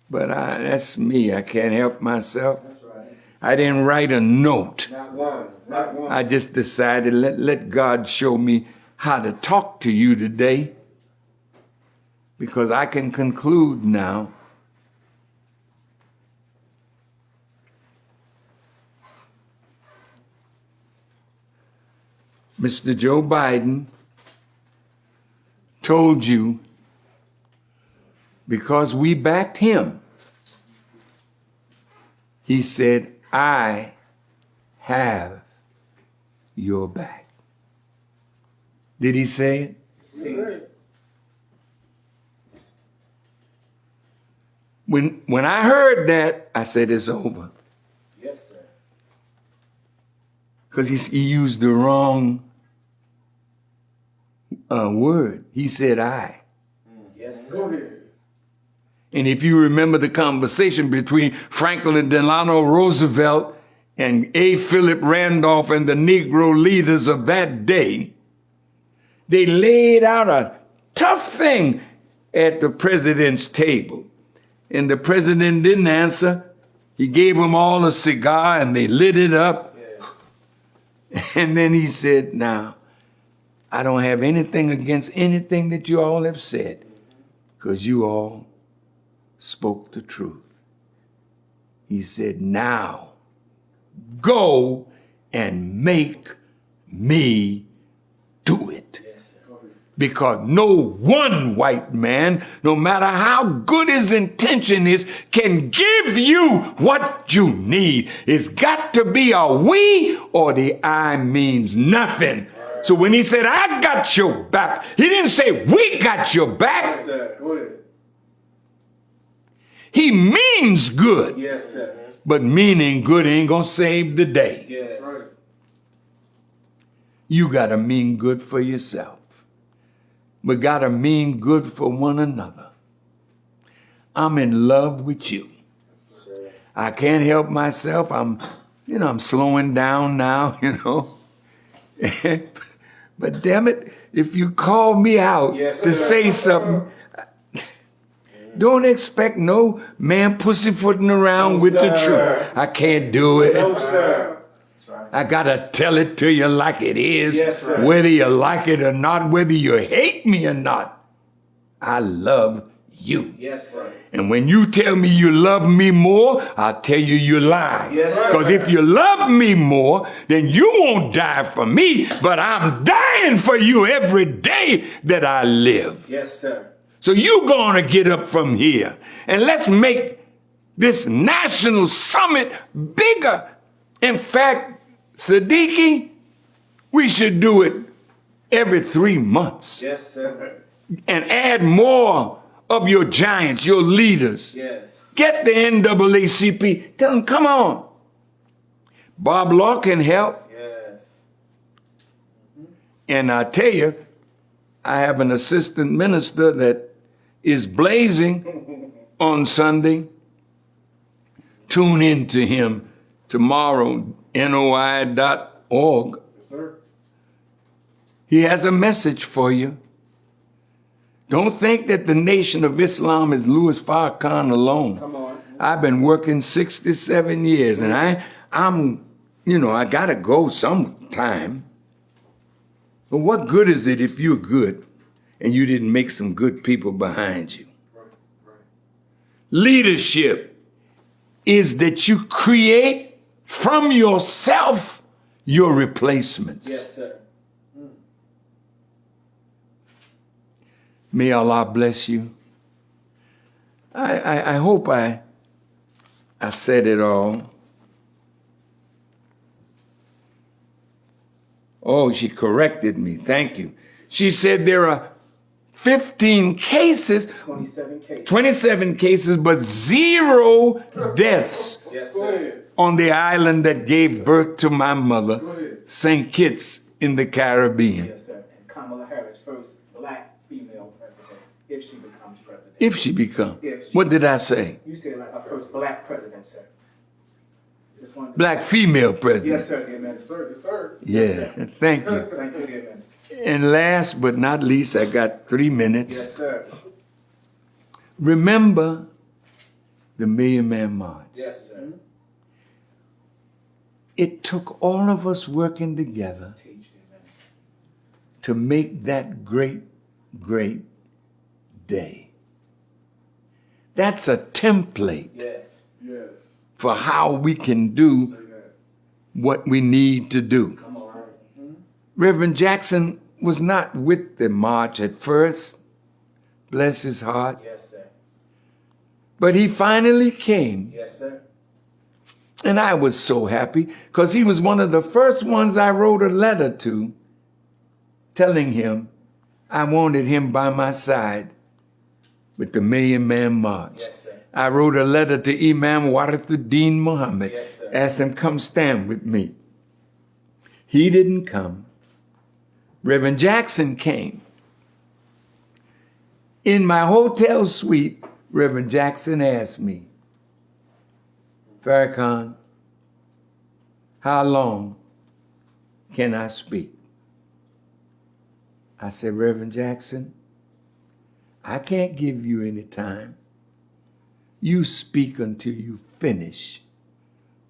But that's me. I can't help myself. That's right. I didn't write a note. Not one. Not one. I just decided let God show me how to talk to you today, because I can conclude now. Mr. Joe Biden told you because we backed him, he said, I have your back. Did he say it? Teach. When I heard that, I said, it's over. Yes, sir. Because he used the wrong word. He said I. Yes, sir. Go ahead. And if you remember the conversation between Franklin Delano Roosevelt and A. Philip Randolph and the Negro leaders of that day, they laid out a tough thing at the president's table. And the president didn't answer. He gave them all a cigar and they lit it up. Yes. And then he said, now, I don't have anything against anything that you all have said, because you all spoke the truth. He said, now, go and make me do it. Yes, sir. Because no one white man, no matter how good his intention is, can give you what you need. It's got to be a we, or the I means nothing. So when he said, I got your back, he didn't say, we got your back. Yes, sir. Go ahead. He means good, Yes, sir. but meaning good ain't gonna save the day. Yes. That's right. You gotta mean good for yourself, but gotta mean good for one another. I'm in love with you. I can't help myself. I'm slowing down now, But damn it, if you call me out Yes, to sir. say something, don't expect no man pussyfooting around No, with the sir. truth. I can't do it. No, sir. I gotta tell it to you like it is, Yes, sir. whether you like it or not, whether you hate me or not. I love you. Yes, sir. And when you tell me you love me more, I'll tell you you lie. Yes, sir. Because if you love me more, then you won't die for me, but I'm dying for you every day that I live. Yes, sir. So you gonna get up from here and let's make this national summit bigger. In fact, Siddiqui, we should do it every 3 months Yes, sir. and add more of your giants, your leaders. Yes. Get the NAACP. Tell them, come on. Bob Law can help. Yes. And I tell you, I have an assistant minister that is blazing on Sunday. Tune in to him tomorrow, noi.org. Yes, sir. He has a message for you. Don't think that the Nation of Islam is Louis Farrakhan alone. Come on. I've been working 67 years and I gotta go sometime. But what good is it if you're good and you didn't make some good people behind you? Right, right. Leadership is that you create from yourself your replacements. Yes, sir. May Allah bless you. I hope I said it all. Oh, she corrected me. Thank you. She said there are 15 cases, 27 cases. 27 cases, but 0 deaths Yes, Go sir. ahead. on the island that gave birth to my mother, Go ahead. St. Kitts in the Caribbean. Yes, sir. And Kamala Harris, first black female president, if she becomes president. If she become. If she- What did I say? You said our first black president, sir. Just wanted to- Black female president. Yes, sir, dear Yes, minister. sir. Yes, sir. Yeah, thank you. Thank you, dear minister. And last but not least, I got 3 minutes. Yes, sir. Remember the Million Man March. Yes, sir. It took all of us working together Teach, dear minister. to make that great, great day. That's a template Yes. Yes. for how we can do Say that. what we need to do. Come on. Reverend Jackson was not with the march at first, bless his heart, Yes, sir. but he finally came. Yes, sir. And I was so happy because he was one of the first ones I wrote a letter to telling him I wanted him by my side with the Million Man March. Yes, sir. I wrote a letter to Imam Warithuddin Muhammad, Yes, sir. asked him come stand with me. He didn't come. Reverend Jackson came. In my hotel suite, Reverend Jackson asked me, Farrakhan, how long can I speak? I said, Reverend Jackson, I can't give you any time. You speak until you finish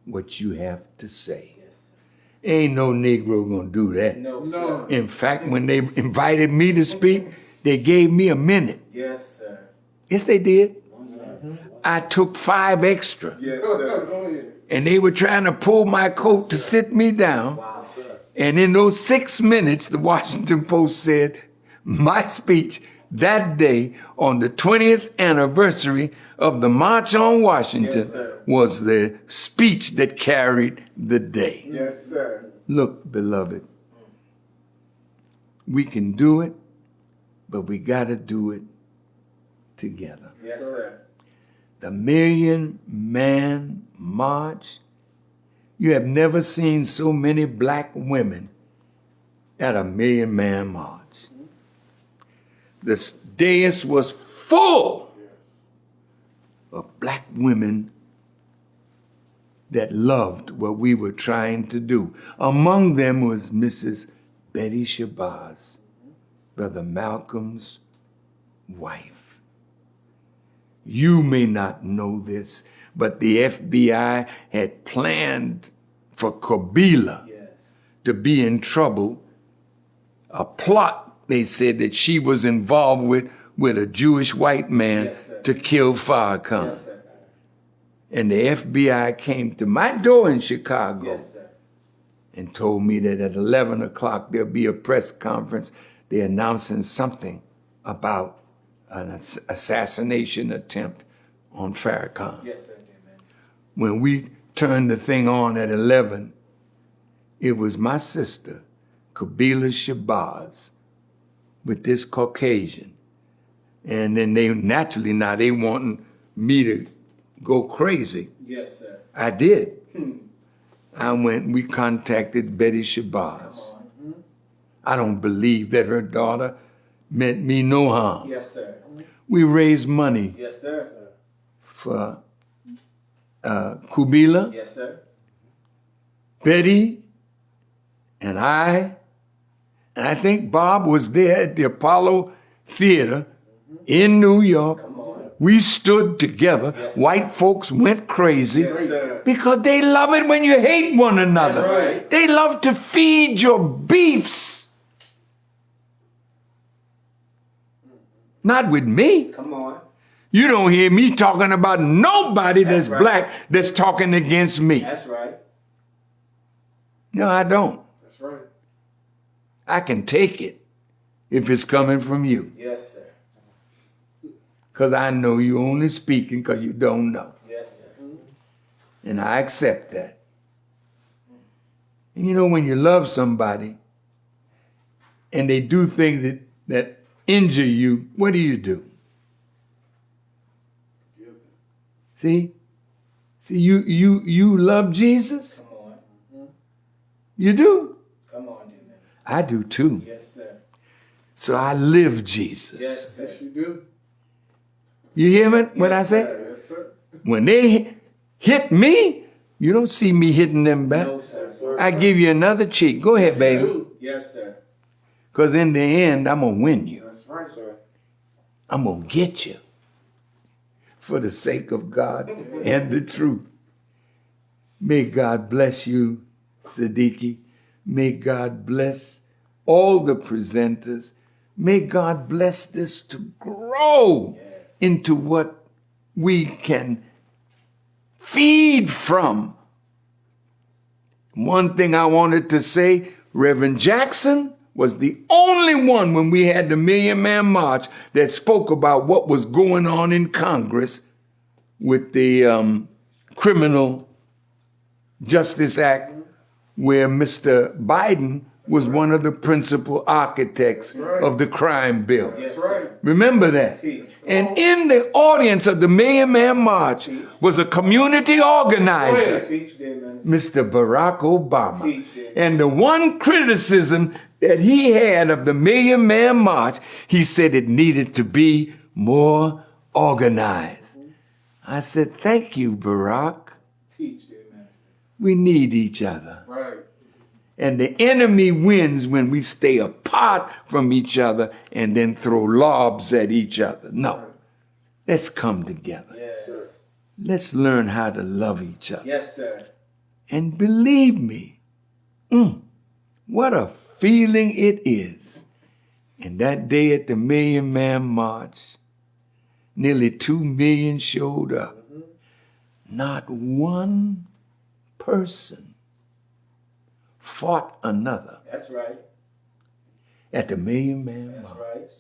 what you have to say. Yes, sir. Ain't no Negro gonna do that. No, sir. In fact, when they invited me to speak, they gave me a minute. Yes, sir. Yes, they did. Yes, sir. I took 5 extra. Yes, sir. And they were trying to pull my coat to sit me down. Wow, sir. And in those 6 minutes, the Washington Post said, my speech that day on the 20th anniversary of the March on Washington Yes, sir. was the speech that carried the day. Yes, sir. Look, beloved, we can do it, but we got to do it together. Yes, sir. The Million Man March, you have never seen so many black women at a Million Man March. The dais was full of black women that loved what we were trying to do. Among them was Mrs. Betty Shabazz, Brother Malcolm's wife. You may not know this, but the FBI had planned for Kabila Yes. to be in trouble. A plot, they said, that she was involved with a Jewish white man Yes, sir. to kill Farrakhan. Yes, sir. And the FBI came to my door in Chicago Yes, sir. and told me that at 11 o'clock there'll be a press conference. They're announcing something about an assassination attempt on Farrakhan. Yes, sir. Amen. When we turned the thing on at 11, it was my sister, Kabila Shabazz, with this Caucasian. And then they naturally, now they wanting me to go crazy. Yes, sir. I did. We contacted Betty Shabazz. I don't believe that her daughter meant me no harm. Yes, sir. We raised money Yes, sir. for Kabila, Yes, sir. Betty, and I think Bob was there at the Apollo Theater in New York. We stood together. Yes, White folks went crazy Yes, sir. because they love it when you hate one another. That's right. They love to feed your beefs. Not with me. Come on. You don't hear me talking about nobody that's That's right. black that's talking against me. That's right. No, I don't. That's right. I can take it if it's coming from you. Yes, sir. Because I know you only speaking because you don't know. Yes, sir. And I accept that. And you know, when you love somebody and they do things that injure you, what do? See, you love Jesus? Come on. You do? Come on, dear minister. I do too. Yes, sir. So I live Jesus. Yes, sir. You do? You hear me? What I say? sir. Yes, sir. When they hit me, you don't see me hitting them back. No, sir. I give you another cheek. Go ahead, baby. Yes, sir. Because in the end, I'm going to win you. That's right, sir. I'm going to get you for the sake of God and the truth. May God bless you, Siddiqui. May God bless all the presenters. May God bless this to grow into what we can feed from. One thing I wanted to say, Reverend Jackson was the only one when we had the Million Man March that spoke about what was going on in Congress with the Criminal Justice Act, where Mr. Biden was one of the principal architects of the crime bill. Yes, sir. Remember that. Teach. And in the audience of the Million Man March was a community organizer, Teach, dear minister. Mr. Barack Obama. Teach, dear. And the one criticism that he had of the Million Man March, he said it needed to be more organized. I said, thank you, Barack. Teach, dear minister. We need each other. Right. And the enemy wins when we stay apart from each other and then throw lobs at each other. No. Let's come together. Yes. Let's learn how to love each other. Yes, sir. And believe me, what a feeling it is. And that day at the Million Man March, nearly 2 million showed up. Not one person fought another That's right. at the Million Man That's March. right.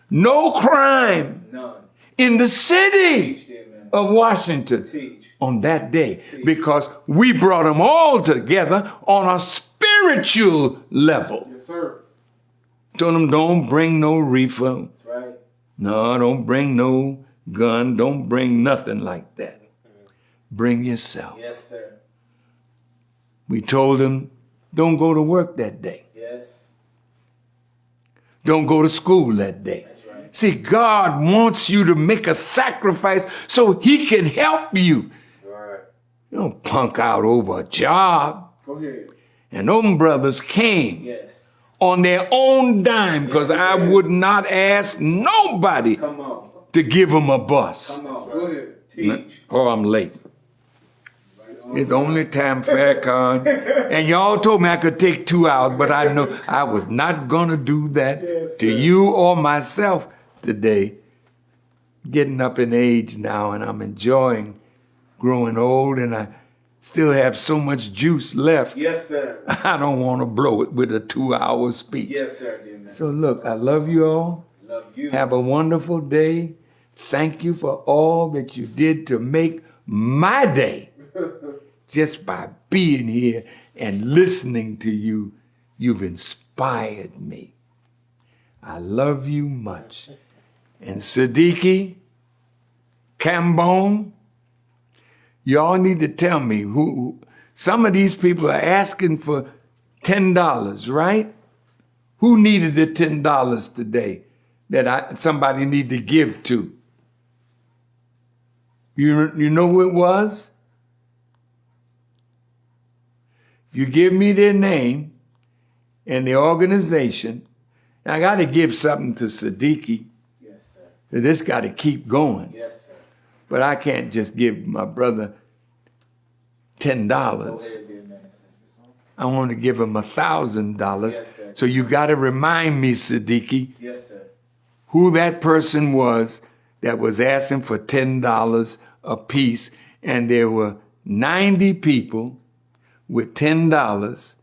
No crime None. in the city Teach, dear minister. of Washington Teach. on that day because we brought them all together on a spiritual level. Yes, sir. Told them don't bring no reefer. That's right. No, don't bring no gun. Don't bring nothing like that. Bring yourself. Yes, sir. We told them don't go to work that day. Yes. Don't go to school that day. That's right. See, God wants you to make a sacrifice so he can help you. Right. You don't punk out over a job. Go ahead. And them brothers came Yes. on their own dime because I would not ask nobody Come on. to give them a bus. Come on. Go ahead. Teach. Oh, I'm late. It's only time Farrakhan. And y'all told me I could take 2 hours, but I know I was not going to do that Yes, to sir. you or myself today. Getting up in age now, and I'm enjoying growing old, and I still have so much juice left. Yes, sir. I don't want to blow it with a 2-hour speech. Yes, sir, dear minister. So look, I love you all. Love you. Have a wonderful day. Thank you for all that you did to make my day. Just by being here and listening to you, you've inspired me. I love you much. And Siddiqui, Cambone, y'all need to tell me who. Some of these people are asking for $10, right? Who needed the $10 today that somebody need to give to? You know who it was? If you give me their name and the organization, I got to give something to Siddiqui. Yes, sir. This got to keep going. Yes, sir. But I can't just give my brother $10. Go ahead, dear minister. I want to give him $1,000. Yes, sir. So you got to remind me, Siddiqui, Yes, sir. who that person was that was asking for $10 a piece. And there were 90 people with $10,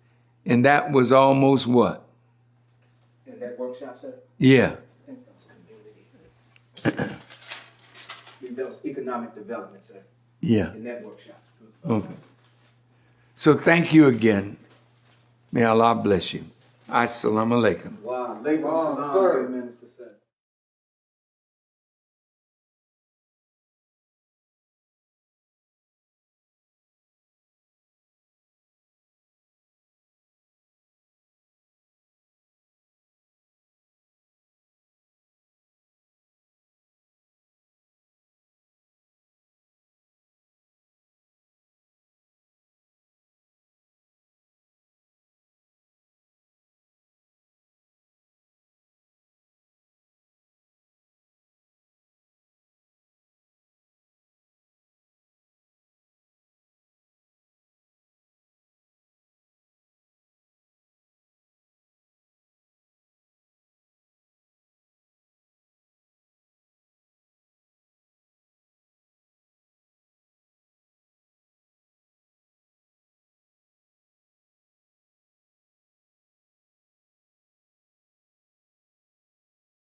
and that was almost what? In that workshop, sir? Yeah. I think that was community. That was economic development, sir. Yeah. In that workshop. Okay. So thank you again. May Allah bless you. Assalamu alaikum. Wow. Sir. Dear minister.